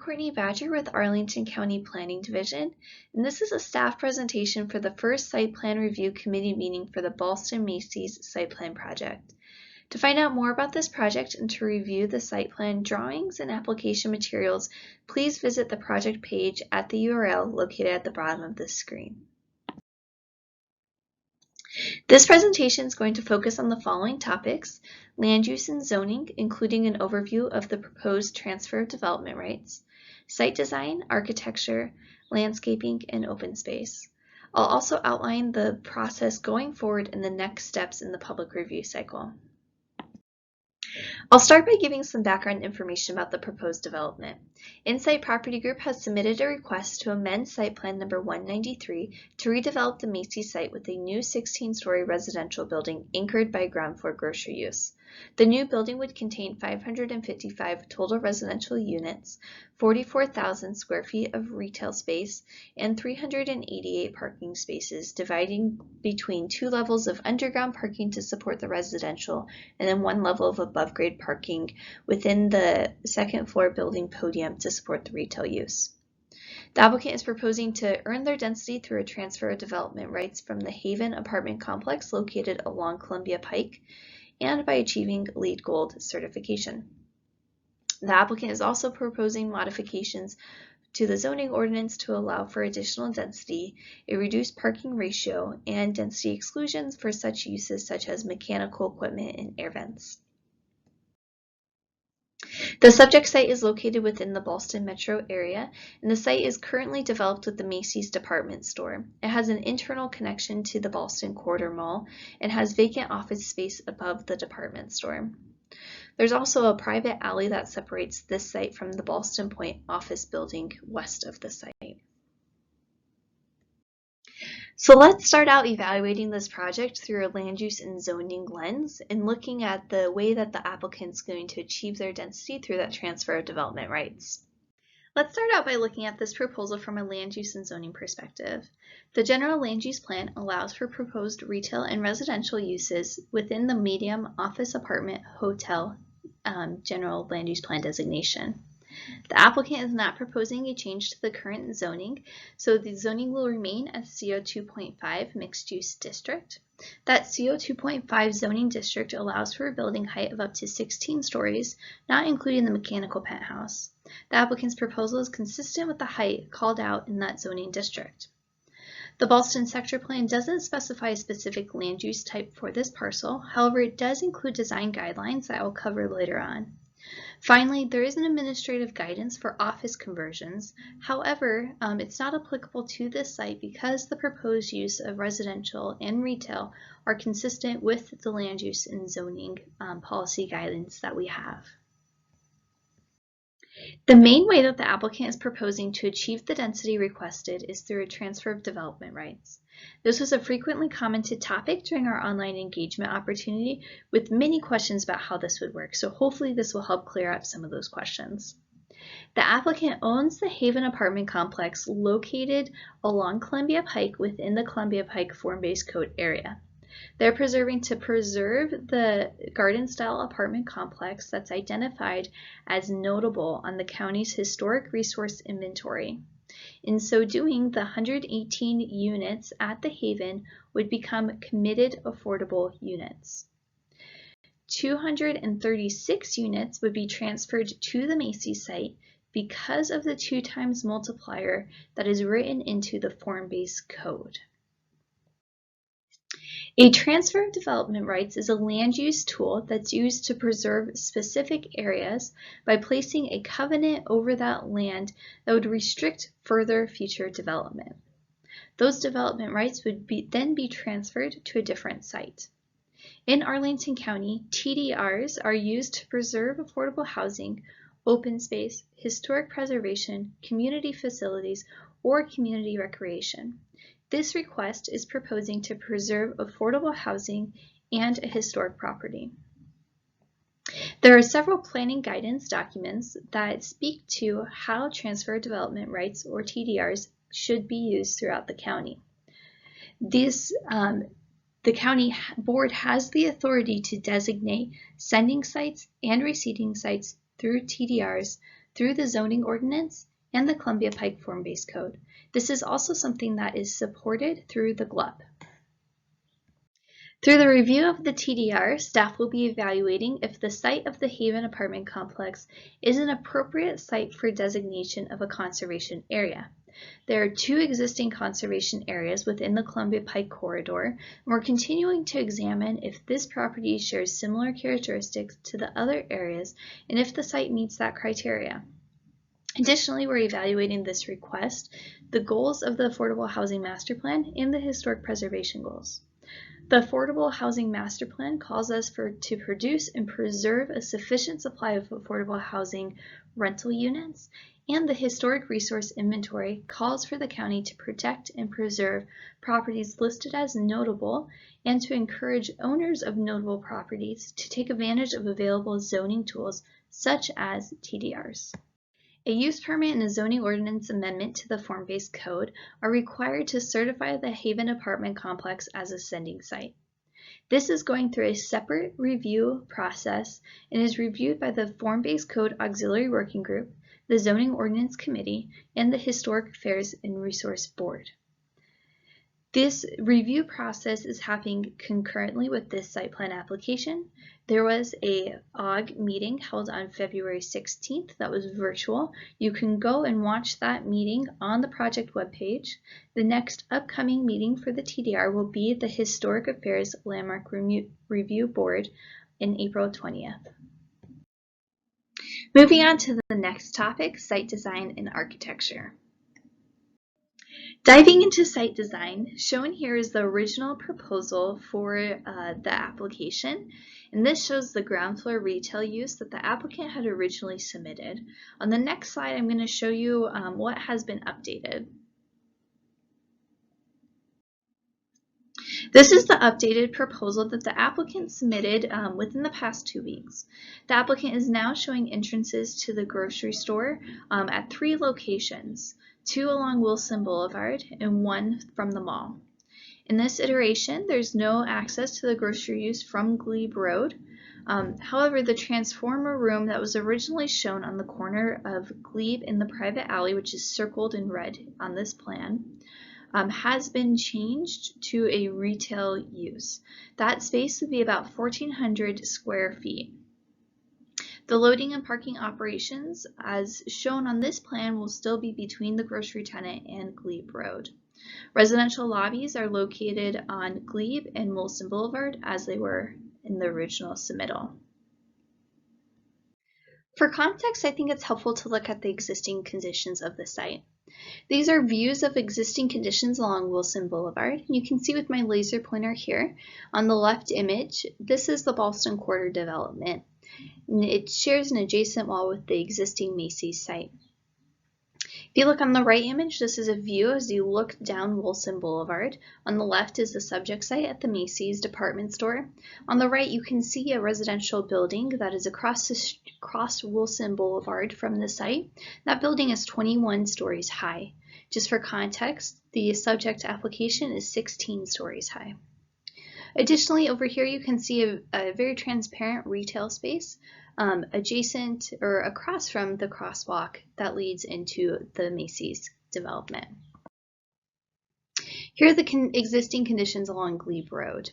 Courtney Badger with Arlington County Planning Division, and this is a staff presentation for the first Site Plan Review Committee meeting for the Ballston Macy's Site Plan Project. To find out more about this project and to review the site plan drawings and application materials, please visit the project page at the URL located at the bottom of this screen. This presentation is going to focus on the following topics: land use and zoning, including an overview of the proposed transfer of development rights, site design, architecture, landscaping, and open space. I'll also outline the process going forward and the next steps in the public review cycle. I'll start by giving some background information about the proposed development. Insight Property Group has submitted a request to amend Site Plan number 193 to redevelop the Macy site with a new 16-story residential building anchored by ground floor grocery use. The new building would contain 555 total residential units, 44,000 square feet of retail space, and 388 parking spaces, dividing between 2 levels of underground parking to support the residential and then 1 level of above-grade parking within the second floor building podium to support the retail use. The applicant is proposing to earn their density through a transfer of development rights from the Haven apartment complex located along Columbia Pike and by achieving LEED Gold certification. The applicant is also proposing modifications to the zoning ordinance to allow for additional density, a reduced parking ratio, and density exclusions for such uses such as mechanical equipment and air vents. The subject site is located within the Ballston metro area, and the site is currently developed with the Macy's department store. It has an internal connection to the Ballston Quarter Mall and has vacant office space above the department store. There's also a private alley that separates this site from the Ballston Point office building west of the site. So let's start out evaluating this project through a land use and zoning lens and looking at the way that the applicant's going to achieve their density through that transfer of development rights. Let's start out by looking at this proposal from a land use and zoning perspective. The general land use plan allows for proposed retail and residential uses within the medium office apartment hotel general land use plan designation. The applicant is not proposing a change to the current zoning, so the zoning will remain as CO 2.5 mixed use district. That CO 2.5 zoning district allows for a building height of up to 16 stories, not including the mechanical penthouse. The applicant's proposal is consistent with the height called out in that zoning district. The Ballston sector plan doesn't specify a specific land use type for this parcel, however it does include design guidelines that I will cover later on. Finally, there is an administrative guidance for office conversions. However, it's not applicable to this site because the proposed use of residential and retail are consistent with the land use and zoning policy guidance that we have. The main way that the applicant is proposing to achieve the density requested is through a transfer of development rights. This was a frequently commented topic during our online engagement opportunity with many questions about how this would work, so hopefully this will help clear up some of those questions. The applicant owns the Haven apartment complex located along Columbia Pike within the Columbia Pike form-based code area. They're preserving to preserve the garden-style apartment complex that's identified as notable on the county's historic resource inventory. In so doing, the 118 units at the Haven would become committed affordable units. 236 units would be transferred to the Macy site because of the 2x multiplier that is written into the form-based code. A transfer of development rights is a land use tool that's used to preserve specific areas by placing a covenant over that land that would restrict further future development. Those development rights would then be transferred to a different site. In Arlington County, TDRs are used to preserve affordable housing, open space, historic preservation, community facilities, or community recreation. This request is proposing to preserve affordable housing and a historic property. There are several planning guidance documents that speak to how transfer development rights, or TDRs, should be used throughout the county. The county board has the authority to designate sending sites and receiving sites through TDRs through the zoning ordinance and the Columbia Pike Form-Based Code. This is also something that is supported through the Glebe. Through the review of the TDR, staff will be evaluating if the site of the Haven apartment complex is an appropriate site for designation of a conservation area. There are 2 existing conservation areas within the Columbia Pike corridor, and we're continuing to examine if this property shares similar characteristics to the other areas and if the site meets that criteria. Additionally, we're evaluating this request, the goals of the Affordable Housing Master Plan, and the Historic Preservation Goals. The Affordable Housing Master Plan calls us to produce and preserve a sufficient supply of affordable housing rental units, and the Historic Resource Inventory calls for the county to protect and preserve properties listed as notable and to encourage owners of notable properties to take advantage of available zoning tools such as TDRs. A use permit and a zoning ordinance amendment to the form-based code are required to certify the Haven apartment complex as a sending site. This is going through a separate review process and is reviewed by the Form-Based Code Auxiliary Working Group, the Zoning Ordinance Committee, and the Historic Affairs and Resource Board. This review process is happening concurrently with this site plan application. There was a AUG meeting held on February 16th that was virtual. You can go and watch that meeting on the project webpage. The next upcoming meeting for the TDR will be the Historic Affairs Landmark Review Board in April 20th. Moving on to the next topic, site design and architecture. Diving into site design, shown here is the original proposal for the application, and this shows the ground floor retail use that the applicant had originally submitted. On the next slide, I'm going to show you what has been updated. This is the updated proposal that the applicant submitted within the past 2 weeks. The applicant is now showing entrances to the grocery store at 3 locations. 2 along Wilson Boulevard and 1 from the mall. In this iteration, there's no access to the grocery use from Glebe Road. However, the transformer room that was originally shown on the corner of Glebe in the private alley, which is circled in red on this plan, has been changed to a retail use. That space would be about 1,400 square feet. The loading and parking operations, as shown on this plan, will still be between the grocery tenant and Glebe Road. Residential lobbies are located on Glebe and Wilson Boulevard as they were in the original submittal. For context, I think it's helpful to look at the existing conditions of the site. These are views of existing conditions along Wilson Boulevard. You can see with my laser pointer here on the left image, this is the Ballston Quarter development. It shares an adjacent wall with the existing Macy site. If you look on the right image, this is a view as you look down Wilson Boulevard. On the left is the subject site at the Macy's department store. On the right, you can see a residential building that is across Wilson Boulevard from the site. That building is 21 stories high. Just for context, the subject application is 16 stories high. Additionally, over here you can see a very transparent retail space adjacent or across from the crosswalk that leads into the Macy's development. Here are the existing conditions along Glebe Road.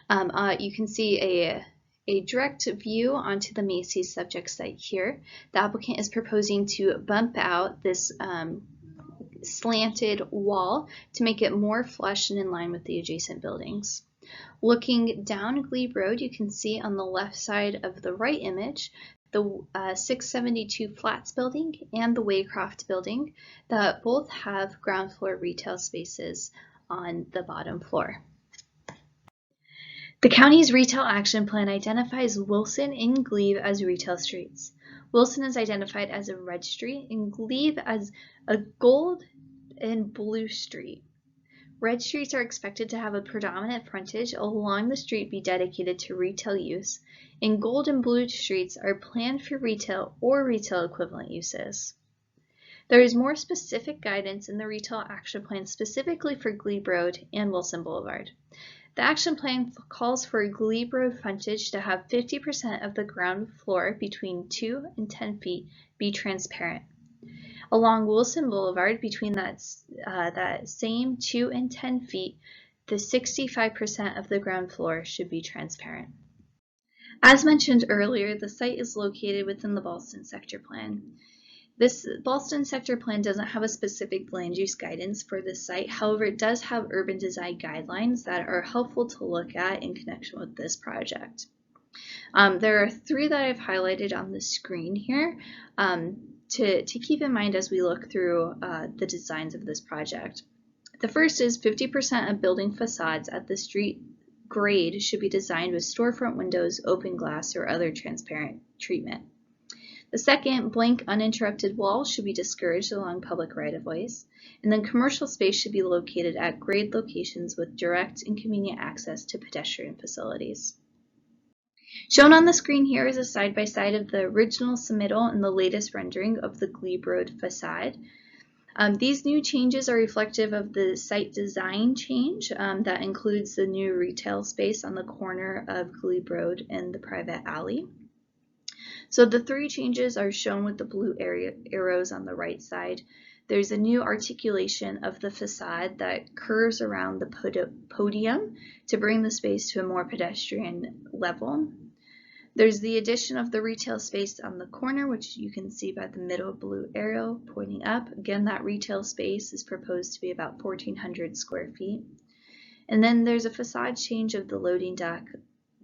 You can see a direct view onto the Macy's subject site here. The applicant is proposing to bump out this slanted wall to make it more flush and in line with the adjacent buildings. Looking down Glebe Road, you can see on the left side of the right image the 672 Flats building and the Waycroft building that both have ground floor retail spaces on the bottom floor. The county's retail action plan identifies Wilson and Glebe as retail streets. Wilson is identified as a red street and Glebe as a gold and blue street. Red streets are expected to have a predominant frontage along the street be dedicated to retail use, and gold and blue streets are planned for retail or retail equivalent uses. There is more specific guidance in the retail action plan specifically for Glebe Road and Wilson Boulevard. The action plan calls for Glebe Road frontage to have 50% of the ground floor between 2 and 10 feet be transparent. Along Wilson Boulevard, between that same 2 and 10 feet, the 65% of the ground floor should be transparent. As mentioned earlier, the site is located within the Ballston sector plan. This Ballston sector plan doesn't have a specific land use guidance for this site. However, it does have urban design guidelines that are helpful to look at in connection with this project. There are 3 that I've highlighted on the screen here to keep in mind as we look through the designs of this project. The first is 50% of building facades at the street grade should be designed with storefront windows, open glass, or other transparent treatment. The second, blank uninterrupted walls should be discouraged along public right-of-ways. And then commercial space should be located at grade locations with direct and convenient access to pedestrian facilities. Shown on the screen here is a side-by-side of the original submittal and the latest rendering of the Glebe Road facade. These new changes are reflective of the site design change that includes the new retail space on the corner of Glebe Road and the private alley. So the 3 changes are shown with the blue arrows on the right side. There's a new articulation of the facade that curves around the podium to bring the space to a more pedestrian level. There's the addition of the retail space on the corner, which you can see by the middle blue arrow pointing up. Again, that retail space is proposed to be about 1,400 square feet. And then there's a facade change of the loading dock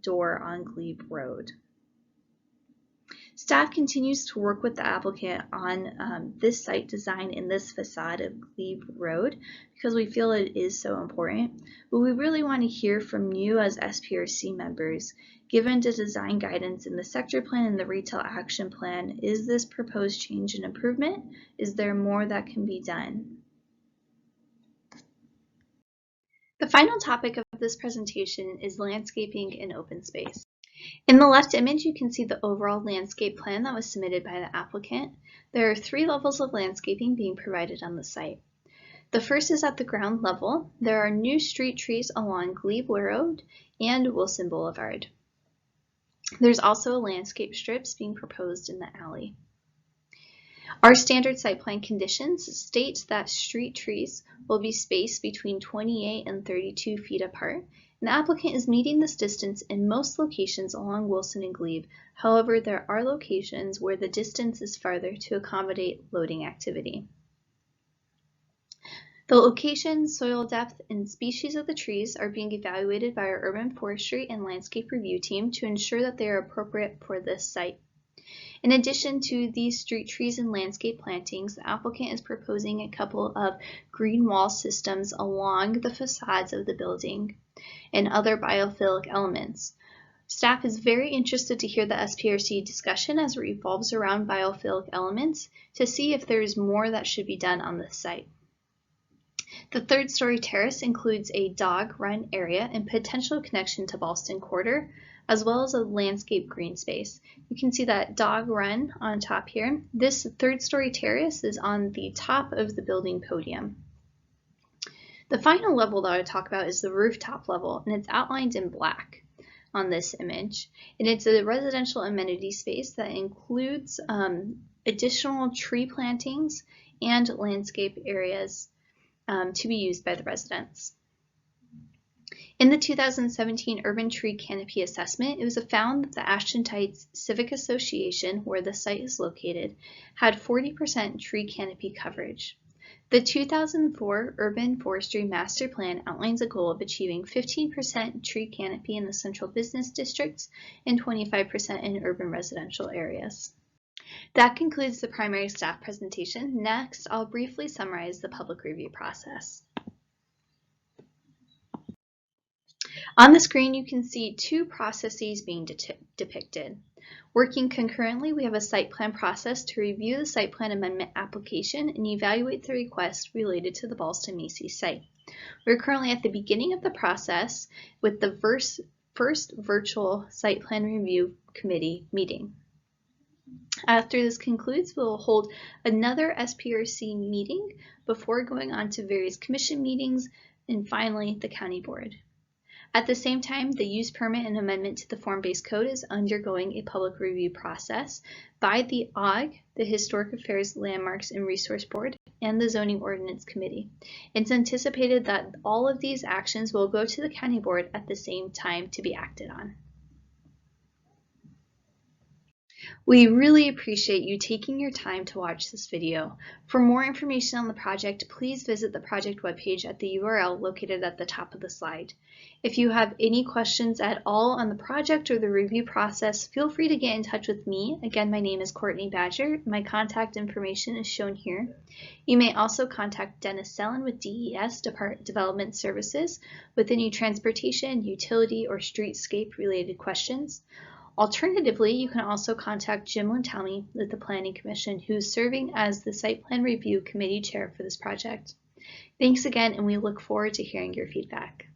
door on Glebe Road. Staff continues to work with the applicant on this site design in this facade of Glebe Road because we feel it is so important. But we really want to hear from you as SPRC members. Given the design guidance in the sector plan and the retail action plan, is this proposed change an improvement? Is there more that can be done? The final topic of this presentation is landscaping and open space. In the left image, you can see the overall landscape plan that was submitted by the applicant. There are 3 levels of landscaping being provided on the site. The first is at the ground level. There are new street trees along Glebe Road and Wilson Boulevard. There's also landscape strips being proposed in the alley. Our standard site plan conditions state that street trees will be spaced between 28 and 32 feet apart. The applicant is meeting this distance in most locations along Wilson and Glebe. However, there are locations where the distance is farther to accommodate loading activity. The location, soil depth, and species of the trees are being evaluated by our urban forestry and landscape review team to ensure that they are appropriate for this site. In addition to these street trees and landscape plantings, the applicant is proposing a couple of green wall systems along the facades of the building and other biophilic elements. Staff is very interested to hear the SPRC discussion as it revolves around biophilic elements to see if there is more that should be done on this site. The 3rd-story terrace includes a dog run area and potential connection to Ballston Quarter, as well as a landscape green space. You can see that dog run on top here. This 3rd-story terrace is on the top of the building podium. The final level that I talk about is the rooftop level, and it's outlined in black on this image. And it's a residential amenity space that includes additional tree plantings and landscape areas to be used by the residents. In the 2017 Urban Tree Canopy Assessment, it was found that the Ashton Heights Civic Association, where the site is located, had 40% tree canopy coverage. The 2004 Urban Forestry Master Plan outlines a goal of achieving 15% tree canopy in the central business districts and 25% in urban residential areas. That concludes the primary staff presentation. Next, I'll briefly summarize the public review process. On the screen, you can see 2 processes being depicted. Working concurrently, we have a site plan process to review the site plan amendment application and evaluate the request related to the Ballston Macy site. We're currently at the beginning of the process with the first virtual site plan review committee meeting. After this concludes, we'll hold another SPRC meeting before going on to various commission meetings and finally the county board. At the same time, the use permit and amendment to the form-based code is undergoing a public review process by the OGG, the Historic Affairs Landmarks and Resource Board, and the Zoning Ordinance Committee. It's anticipated that all of these actions will go to the County Board at the same time to be acted on. We really appreciate you taking your time to watch this video. For more information on the project, please visit the project webpage at the URL located at the top of the slide. If you have any questions at all on the project or the review process, feel free to get in touch with me. Again, my name is Courtney Badger. My contact information is shown here. You may also contact Dennis Sellen with DES Development Services with any transportation, utility, or streetscape related questions. Alternatively, you can also contact Jim Lentami with the Planning Commission, who's serving as the Site Plan Review Committee Chair for this project. Thanks again, and we look forward to hearing your feedback.